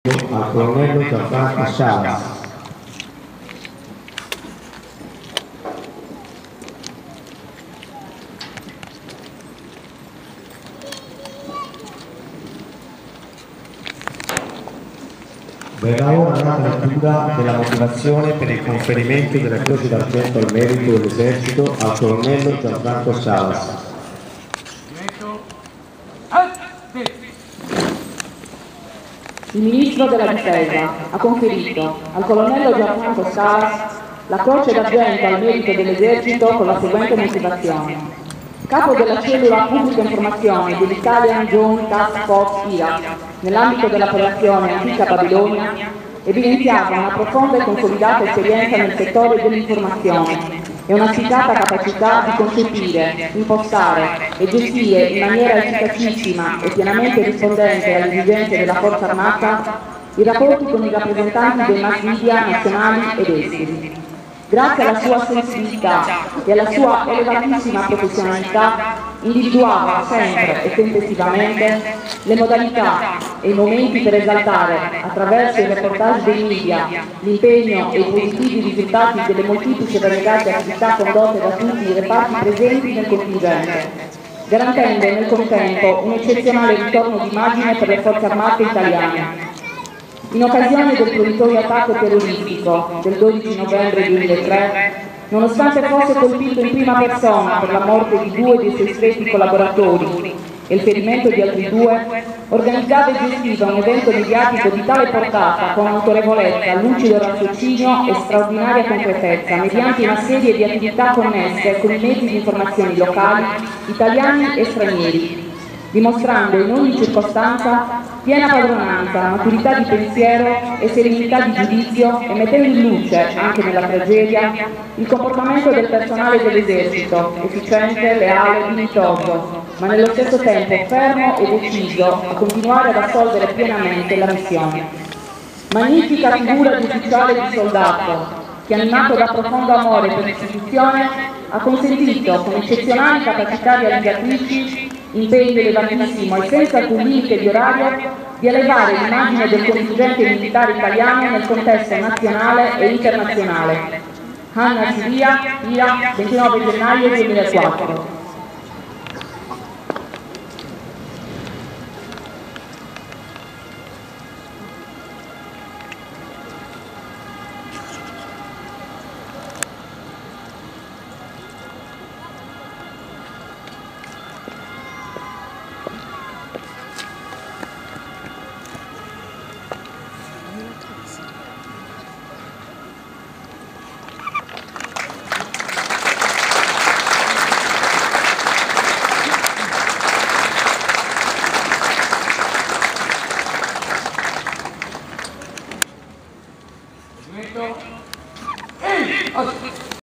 al colonnello Gianfranco Scias. Verrà ora data lettura della motivazione per il conferimento della Croce d'Argento al merito dell'Esercito al colonnello Gianfranco Scias. Il Ministro della Difesa ha conferito al colonnello Gianfranco Scias la Croce d'Argento al merito dell'Esercito con la seguente motivazione. Capo della cellula Pubblica Informazione dell'Italian Joint Task Force Iraq, nell'ambito dell'operazione Antica Babilonia, evidenziava una profonda e consolidata esperienza nel settore dell'informazione e una spiccata capacità di concepire, impostare e gestire in maniera efficacissima e pienamente rispondente alle esigenze della Forza Armata i rapporti con i rappresentanti dei mass media nazionali ed esteri. Grazie alla sua sensibilità e alla sua elevatissima professionalità, individuava sempre e tempestivamente le modalità e i momenti per esaltare, attraverso il reportage dei media, l'impegno e i positivi risultati delle molteplici e variegate attività condotte da tutti i reparti presenti nel contingente, garantendo nel contempo un eccezionale ritorno d'immagine per le forze armate italiane. In occasione del proditorio attacco terroristico del 12 novembre 2003, nonostante fosse colpito in prima persona per la morte di 2 dei suoi stretti collaboratori e il ferimento di altri 2, organizzava e gestiva un evento mediatico di tale portata con autorevolezza, lucido raziocinio e straordinaria concretezza, mediante una serie di attività connesse con i mezzi di informazione locali, italiani e stranieri, dimostrando in ogni circostanza piena padronanza, maturità di pensiero e serenità di giudizio e mettendo in luce, anche nella tragedia, il comportamento del personale dell'esercito, efficiente, leale, dignitoso, ma nello stesso tempo fermo e deciso a continuare ad assolvere pienamente la missione. Magnifica figura di ufficiale e di soldato, che animato da profondo amore per l'istituzione ha consentito, con eccezionali capacità realizzatrici, impegno elevatissimo e senza alcun limite di orario, di elevare l'immagine del contingente militare italiano nel contesto nazionale e internazionale. Hanna Siria, Iraq, 29 gennaio 2004. Ehi!